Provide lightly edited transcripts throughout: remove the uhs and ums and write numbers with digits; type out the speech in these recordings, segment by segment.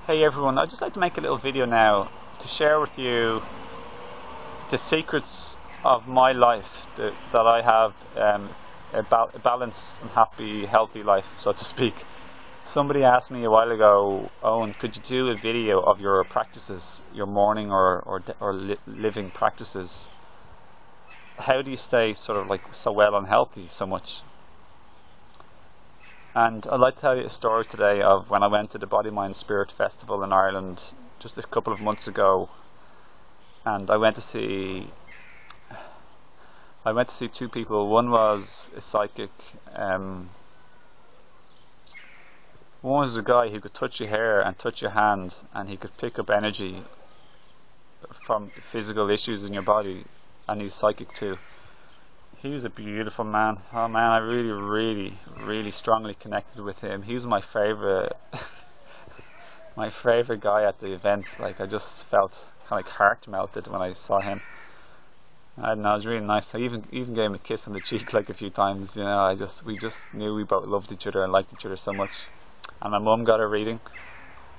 Hey everyone, I'd just like to make a little video now to share with you the secrets of my life that I have, a balanced and happy, healthy life, so to speak. Somebody asked me a while ago, Owen, could you do a video of your practices, your morning or living practices? How do you stay sort of like so well and healthy so much? And I'd like to tell you a story today of when I went to the Body, Mind, Spirit Festival in Ireland just a couple of months ago, and I went to see two people. One was a psychic. One was a guy who could touch your hair and touch your hand, and he could pick up energy from physical issues in your body, and he's psychic too. He was a beautiful man. Oh man, I really strongly connected with him. He was my favorite my favorite guy at the events. Like, I just felt kind of like heart melted when I saw him. I don't know, it was really nice. I even gave him a kiss on the cheek like a few times. We just knew we both loved each other and liked each other so much. And my mum got a reading,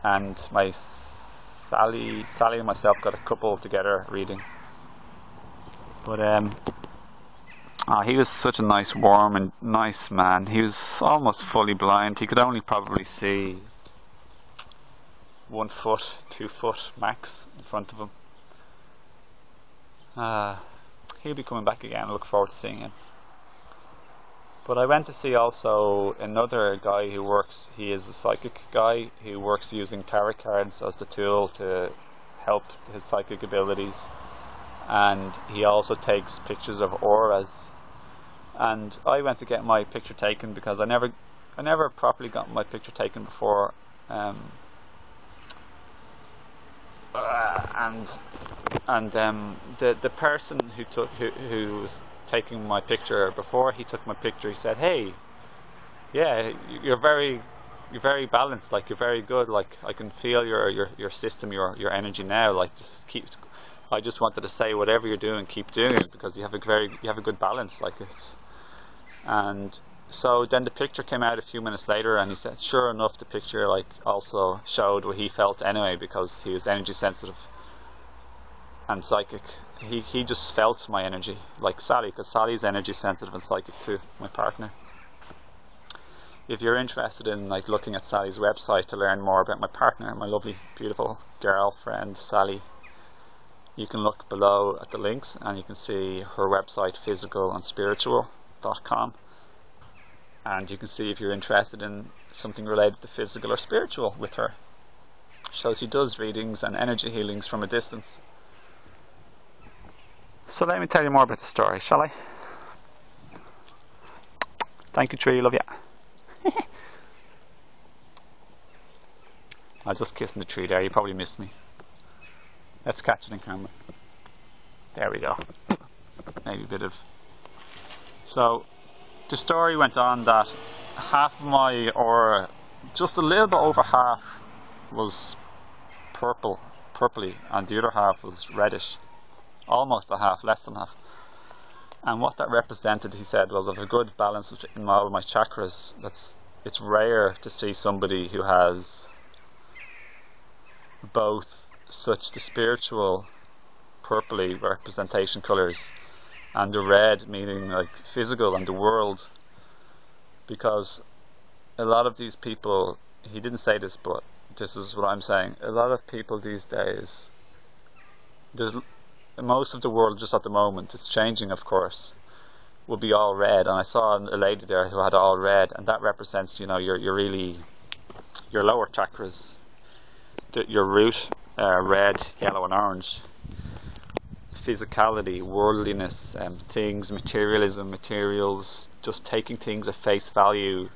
and my Sally and myself got a couple together reading. But he was such a nice, warm and nice man. He was almost fully blind. He could only probably see 1 foot, 2 foot max in front of him. He'll be coming back again. I look forward to seeing him. But I went to see also another guy who works, he is a psychic guy who works using tarot cards as the tool to help his psychic abilities. And he also takes pictures of auras. And I went to get my picture taken because I never properly got my picture taken before. The person who was taking my picture, before he took my picture, he said, "Hey, yeah, you're very balanced. Like, you're very good. Like, I can feel your system, your energy now. Like, just keep. I just wanted to say, whatever you're doing, keep doing it, because you have a good balance. Like, it's." And so then the picture came out a few minutes later, and he said, sure enough, the picture like also showed what he felt anyway, because he was energy sensitive and psychic. He just felt my energy, like Sally, because Sally's energy sensitive and psychic too, my partner. If you're interested in like looking at Sally's website to learn more about my partner, my lovely, beautiful girlfriend Sally, you can look below at the links and you can see her website, physicalandspiritual.com, and you can see if you're interested in something related to physical or spiritual with her. So she does readings and energy healings from a distance. So let me tell you more about the story, shall I? Thank you, tree, love you. I was just kissing the tree there, you probably missed me. Let's catch it in camera. There we go. Maybe a bit of... So the story went on that half of my aura, just a little bit over half, was purpley, and the other half was reddish. Almost a half, less than half. And what that represented, he said, was of a good balance in all of my chakras. It's rare to see somebody who has both such the spiritual purpley representation colours and the red, meaning like physical and the world. Because a lot of these people, he didn't say this, but this is what I'm saying, a lot of people these days, there's most of the world just at the moment, it's changing of course, will be all red. And I saw a lady there who had all red, and that represents, your lower chakras, your root, red, yellow and orange. Physicality, worldliness, things, materialism, materials, just taking things at face value,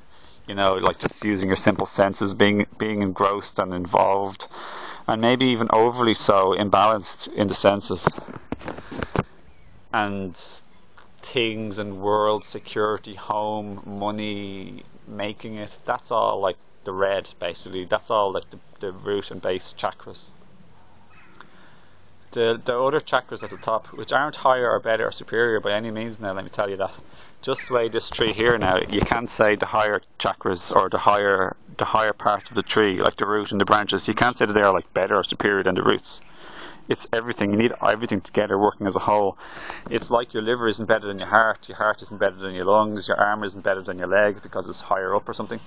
like just using your simple senses, being engrossed and involved, and maybe even overly so, imbalanced in the senses. And things and world, security, home, money, making it, that's all like the red, basically. That's all like the root and base chakras. The other chakras at the top, which aren't higher or better or superior by any means now, let me tell you that. Just the way this tree here now, you can't say the higher chakras or the higher parts of the tree, like the root and the branches, you can't say that they are like better or superior than the roots. It's everything. You need everything together working as a whole. It's like your liver isn't better than your heart isn't better than your lungs, your arm isn't better than your leg because it's higher up or something.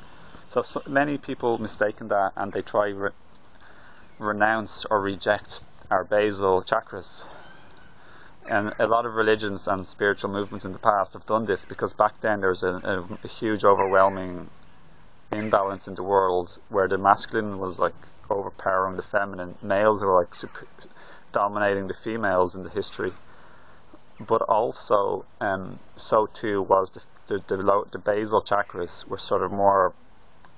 So many people mistaken that, and they try renounce or reject our basal chakras. And a lot of religions and spiritual movements in the past have done this because back then there was a huge overwhelming imbalance in the world where the masculine was like overpowering the feminine. Males were like dominating the females in the history. But also, so too was the basal chakras were sort of more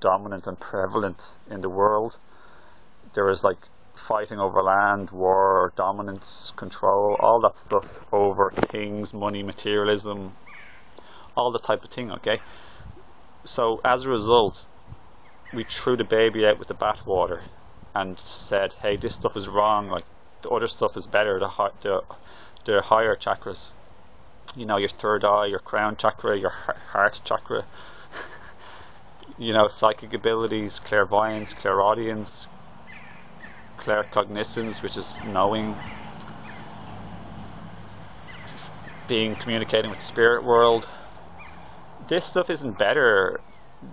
dominant and prevalent in the world. There was like fighting over land, war, dominance, control, all that stuff over things, money, materialism, all the type of thing, okay? So as a result, we threw the baby out with the bathwater and said, hey, this stuff is wrong, like the other stuff is better, the higher chakras, you know, your third eye, your crown chakra, your heart chakra, you know, psychic abilities, clairvoyance, clairaudience, claircognizance, which is knowing, communicating with the spirit world. This stuff isn't better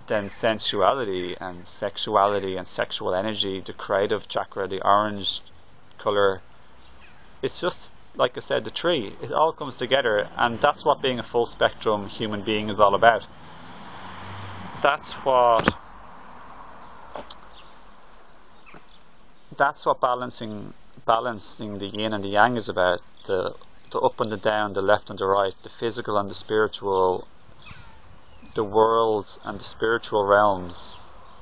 than sensuality and sexuality and sexual energy, the creative chakra, the orange color. It's just, like I said, the tree. It all comes together, and that's what being a full spectrum human being is all about. That's what balancing the yin and the yang is about. The up and the down, the left and the right, the physical and the spiritual, the world and the spiritual realms.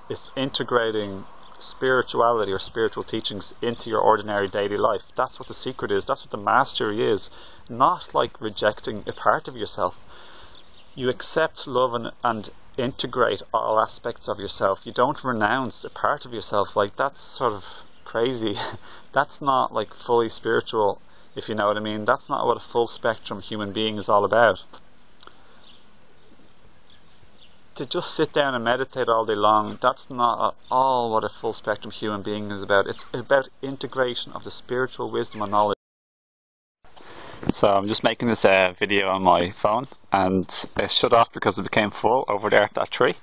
It's integrating spirituality or spiritual teachings into your ordinary daily life. That's what the secret is. That's what the mastery is. Not like rejecting a part of yourself. You accept, love, and integrate all aspects of yourself. You don't renounce a part of yourself. Like, that's sort of crazy. That's not like fully spiritual, if you know what I mean. That's not what a full spectrum human being is all about. To just sit down and meditate all day long, that's not at all what a full spectrum human being is about. It's about integration of the spiritual wisdom and knowledge. So I'm just making this video on my phone, and it shut off because it became full over there at that tree.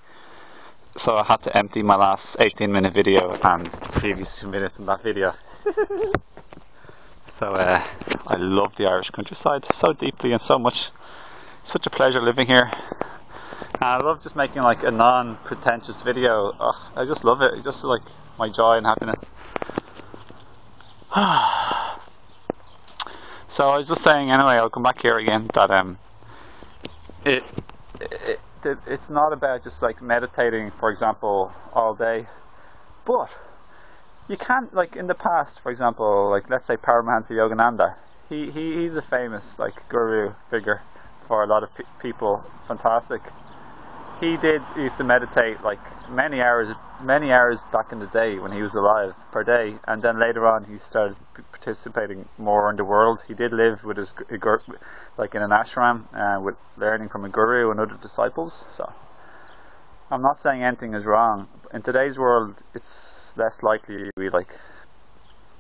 So I had to empty my last 18-minute video and the previous 2 minutes in that video. So I love the Irish countryside so deeply and so much. Such a pleasure living here. And I love just making like a non-pretentious video. Oh, I just love it. It's just like my joy and happiness. So I was just saying anyway, I'll come back here again, that it's not about just like meditating, for example, all day. But you can't, like in the past, for example, like let's say Paramahansa Yogananda, he's a famous like guru figure for a lot of people, fantastic. He used to meditate like many hours back in the day when he was alive per day, and then later on he started participating more in the world. He did live with his like in an ashram with learning from a guru and other disciples. So I'm not saying anything is wrong. In today's world, it's less likely to be like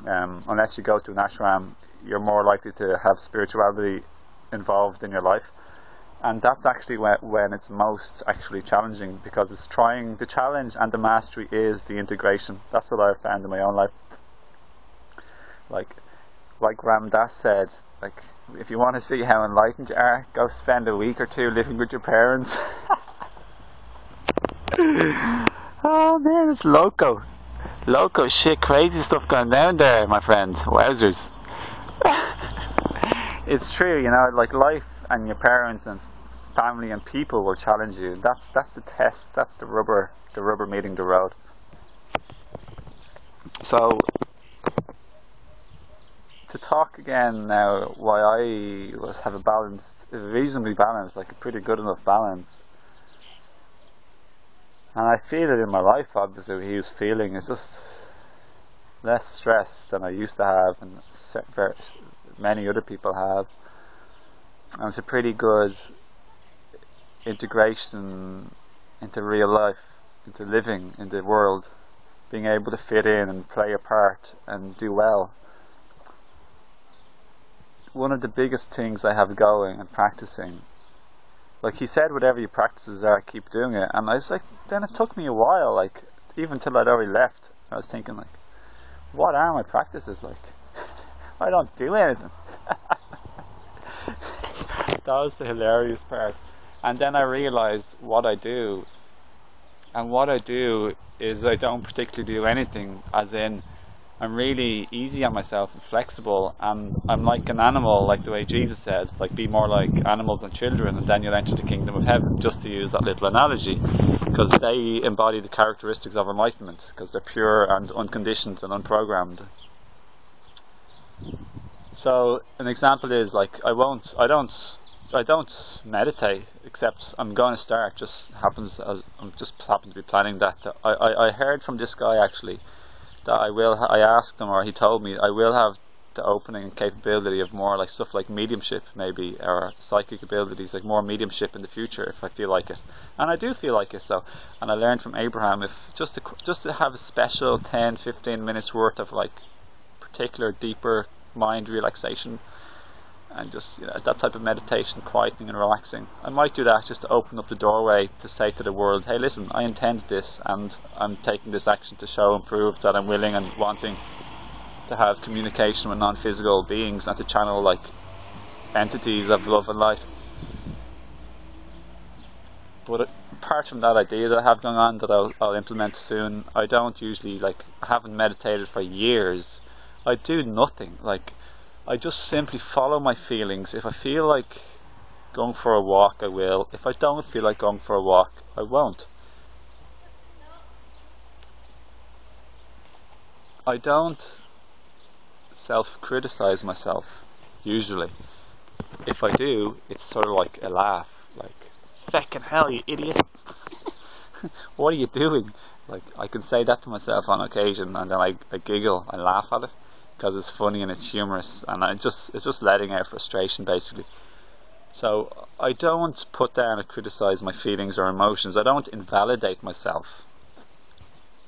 unless you go to an ashram, you're more likely to have spirituality involved in your life. And that's actually when it's most actually challenging, because it's trying. The challenge and the mastery is the integration. That's what I've found in my own life. Like Ram Dass said, like if you want to see how enlightened you are, go spend a week or two living with your parents. Oh man, it's loco shit, crazy stuff going down there, my friend. Wowzers. It's true, you know, like life and your parents and family and people will challenge you. That's the test. That's the rubber meeting the road. So to talk again now, why I have a reasonably balanced, like a pretty good enough balance, and I feel it in my life. Obviously, he was feeling. It's just less stress than I used to have, and many other people have. And it's a pretty good integration into real life, into living in the world, being able to fit in and play a part and do well. One of the biggest things I have going and practicing, like he said, whatever your practices are, keep doing it. And I was like, then it took me a while, like even till I'd already left, I was thinking like, what are my practices like? I don't do anything. That was the hilarious part. And then I realized what I do. And what I do is I don't particularly do anything, as in I'm really easy on myself and flexible, and I'm like an animal, like the way Jesus said, like be more like animals than children and then you'll enter the kingdom of heaven, just to use that little analogy, because they embody the characteristics of enlightenment, because they're pure and unconditioned and unprogrammed. So an example is like I don't meditate, except I'm going to start. Just happens as I'm just happen to be planning that. I heard from this guy actually that I asked him, or he told me I will have the opening and capability of more like stuff like mediumship, maybe, or psychic abilities, like more mediumship in the future if I feel like it. And I do feel like it. So, and I learned from Abraham, if just to have a special 10-15 minutes worth of like particular deeper mind relaxation, and just, you know, that type of meditation, quietening and relaxing. I might do that just to open up the doorway to say to the world, hey listen, I intend this and I'm taking this action to show and prove that I'm willing and wanting to have communication with non-physical beings and to channel like entities of love and light. But apart from that idea that I have going on that I'll implement soon, I don't usually, like, I haven't meditated for years. I do nothing, like I just simply follow my feelings. If I feel like going for a walk, I will. If I don't feel like going for a walk, I won't. I don't self-criticize myself, usually. If I do, it's sort of like a laugh, like, feckin' hell, you idiot. What are you doing? Like, I can say that to myself on occasion, and then I giggle, I laugh at it, because it's funny and it's humorous, and it's just letting out frustration, basically. So I don't put down and criticize my feelings or emotions. I don't invalidate myself.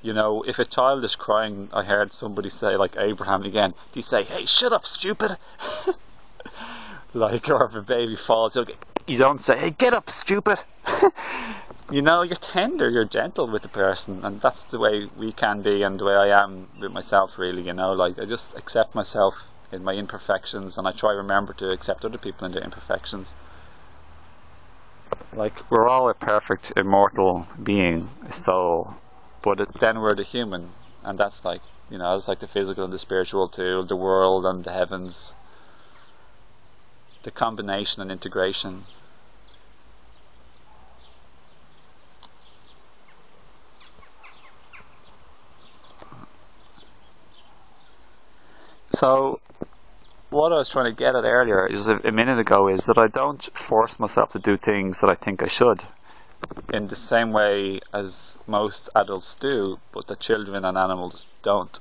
You know, if a child is crying, I heard somebody say, like Abraham again, do you say, hey, shut up, stupid? Like, or if a baby falls, you don't say, hey, get up, stupid. You know, you're tender, you're gentle with the person, and that's the way we can be, and the way I am with myself, really, you know, like I just accept myself in my imperfections, and I try to remember to accept other people in their imperfections. Like, we're all a perfect, immortal being, a soul, but then we're the human, and that's like, you know, it's like the physical and the spiritual too, the world and the heavens, the combination and integration. So, what I was trying to get at earlier, is a minute ago, is that I don't force myself to do things that I think I should, in the same way as most adults do, but that children and animals don't.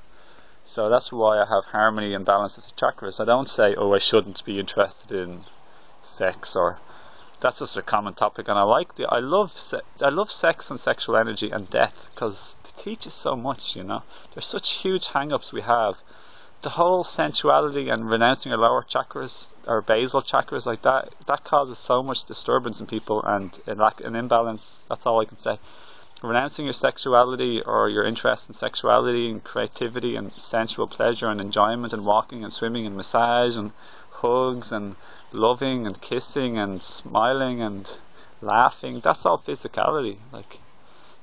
So that's why I have harmony and balance of the chakras. I don't say, oh, I shouldn't be interested in sex, or that's just a common topic. And I love sex and sexual energy and death, because it teaches so much. You know, there's such huge hang-ups we have. The whole sensuality and renouncing our lower chakras, our basal chakras, like that causes so much disturbance in people and an imbalance. That's all I can say. Renouncing your sexuality or your interest in sexuality and creativity and sensual pleasure and enjoyment and walking and swimming and massage and hugs and loving and kissing and smiling and laughing, that's all physicality. Like,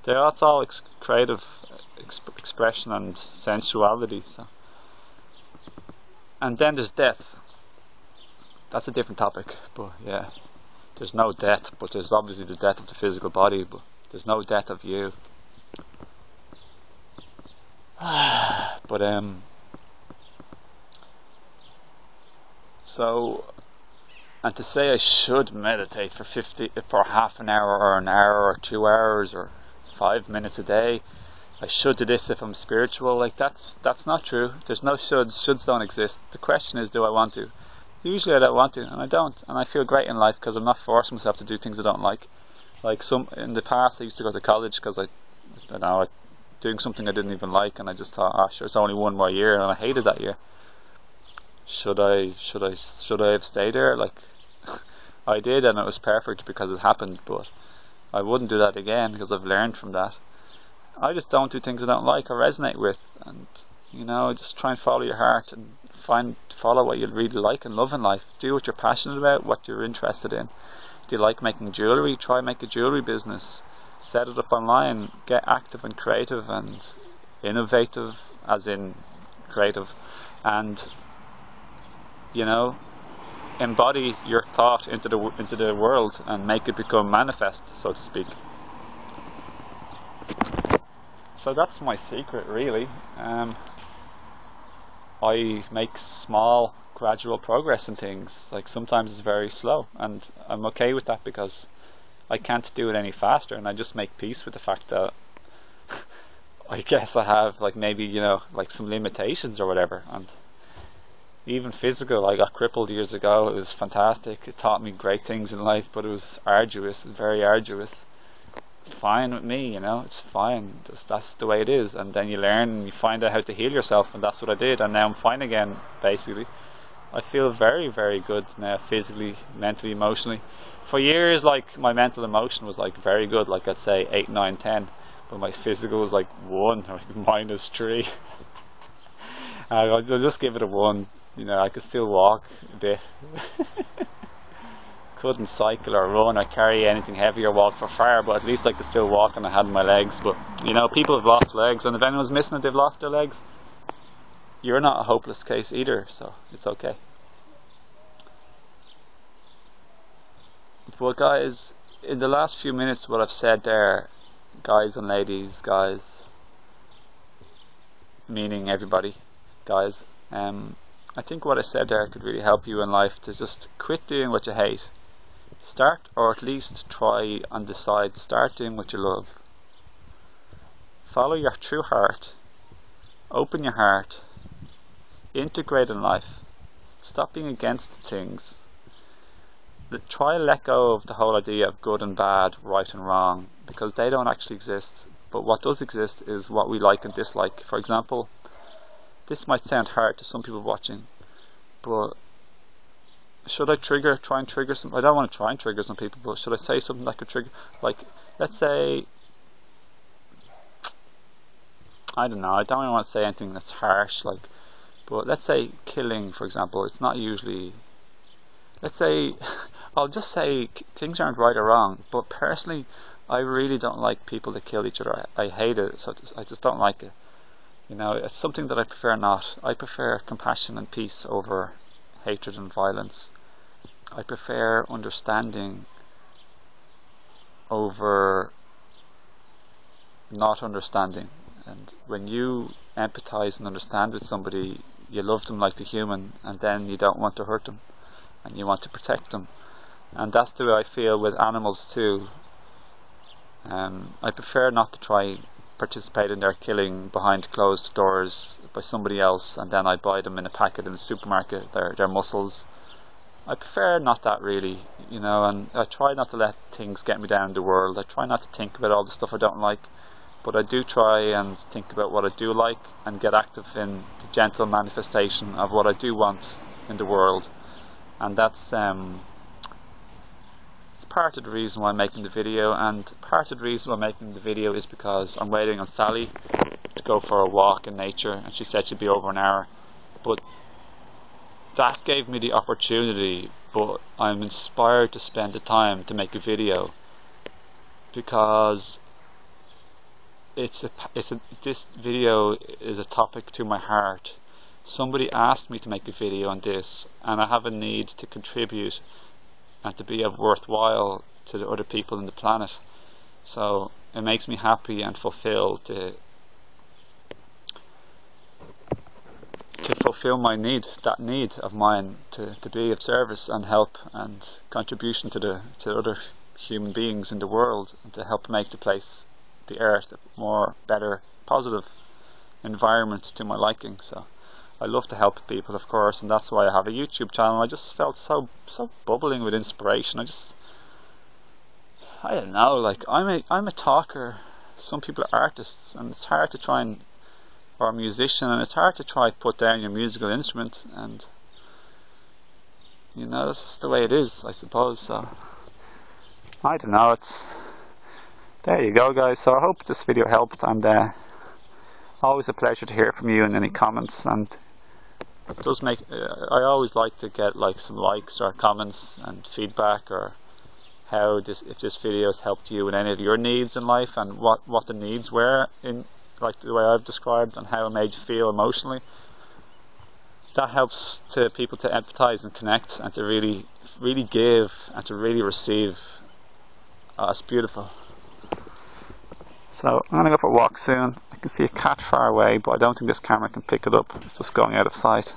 that's all creative expression and sensuality. So. And then there's death. That's a different topic, but yeah, there's no death, but there's obviously the death of the physical body, but there's no death of you. But so, and to say I should meditate for half an hour or an hour or 2 hours or 5 minutes a day, I should do this if I'm spiritual. Like that's not true. There's no shoulds. Shoulds don't exist. The question is, do I want to? Usually I don't want to, and I don't, and I feel great in life because I'm not forcing myself to do things I don't like. Like some in the past, I used to go to college because I don't know, doing something I didn't even like, and I just thought, ah, sure, it's only one more year, and I hated that year. Should I have stayed there? Like I did, and it was perfect because it happened. But I wouldn't do that again because I've learned from that. I just don't do things I don't like or resonate with, and just try and follow your heart and follow what you really like and love in life. Do what you're passionate about, what you're interested in. Do you like making jewellery? Try make a jewellery business. Set it up online. Get active and creative and innovative, as in creative, and embody your thought into the world and make it become manifest, so to speak. So that's my secret, really. I make small, gradual progress in things. Like sometimes it's very slow, and I'm okay with that because I can't do it any faster, and I just make peace with the fact that I guess I have maybe some limitations or whatever. And even physical, I got crippled years ago. It was fantastic. It taught me great things in life, but it was arduous. It was very arduous. It's fine with me, it's fine. That's the way it is. And then you learn and you find out how to heal yourself, and that's what I did. And now I'm fine again, basically. I feel very, very good now, physically, mentally, emotionally. For years, my mental emotion was very good, I'd say 8, 9, 10. But my physical was 1 or -3. I'll just give it a 1. I could still walk a bit. Couldn't cycle or run or carry anything heavy or walk for far, but at least I could still walk and I had my legs. But people have lost legs, and if anyone's missing it, they've lost their legs. You're not a hopeless case either, so it's okay. But guys, in the last few minutes, what I've said there, guys and ladies, guys, meaning everybody, guys, I think what I said there could really help you in life to just quit doing what you hate. Start, or at least try and decide, start doing what you love. Follow your true heart. Open your heart. Integrate in life. Stop being against things. Try to let go of the whole idea of good and bad, right and wrong, because they don't actually exist. But what does exist is what we like and dislike. For example, this might sound hard to some people watching, but should I try and trigger some? I don't want to try and trigger some people, but should I say something that could trigger? Let's say, I don't know, I don't really want to say anything that's harsh, but let's say killing, for example. It's not usually, let's say, I'll just say things aren't right or wrong, but personally, I really don't like people that kill each other. I hate it, so I just don't like it. It's something that I prefer not. I prefer compassion and peace over hatred and violence. I prefer understanding over not understanding. And when you empathize and understand with somebody, you love them like the human, and then you don't want to hurt them, and you want to protect them. And that's the way I feel with animals too. I prefer not to try participate in their killing behind closed doors by somebody else, and then I buy them in a packet in the supermarket, their muscles. I prefer not that, really, and I try not to let things get me down in the world. I try not to think about all the stuff I don't like, but I do try and think about what I do like and get active in the gentle manifestation of what I do want in the world. And that's it's part of the reason why I'm making the video, and part of the reason why I'm making the video is because I'm waiting on Sally to go for a walk in nature, and she said she'd be over an hour. But that gave me the opportunity, but I'm inspired to spend the time to make a video because this video is a topic to my heart. Somebody asked me to make a video on this, and I have a need to contribute and to be worthwhile to the other people on the planet. So it makes me happy and fulfilled to fulfill my need, that need of mine to be of service and help and contribution to other human beings in the world, and to help make the place the earth a more better, positive environment to my liking. So I love to help people, of course, and that's why I have a YouTube channel. I just felt so bubbling with inspiration. I don't know, like I'm a talker. Some people are artists, and it's hard to try and, or a musician, and it's hard to try to put down your musical instrument, and you know, that's just the way it is, I suppose. So I don't know, there you go, guys. So I hope this video helped, and always a pleasure to hear from you and any comments. And it does make I always like to get like some likes or comments and feedback, or how if this video has helped you with any of your needs in life, and what the needs were in, like the way I've described, and how it made you feel emotionally. That helps to people to empathize and connect, and to really give and to really receive. It's beautiful. So I'm gonna go for a walk soon. I can see a cat far away, but I don't think this camera can pick it up. It's just going out of sight.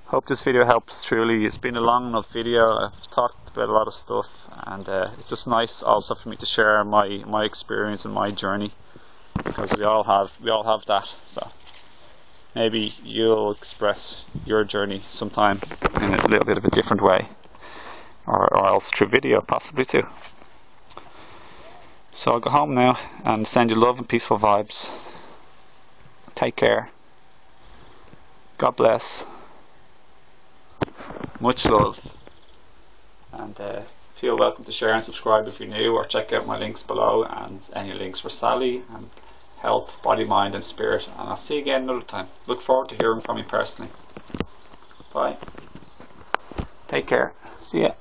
Hope this video helps truly. It's been a long enough video. I've talked about a lot of stuff, and it's just nice also for me to share my experience and my journey, because we all have that. So maybe you'll express your journey sometime in a little bit of a different way, or else through video possibly too. So I'll go home now and send you love and peaceful vibes. Take care. God bless. Much love, and feel welcome to share and subscribe if you're new, or check out my links below, and any links for Sally and health, body, mind and spirit. And I'll see you again another time. Look forward to hearing from you personally. Bye. Take care. See ya.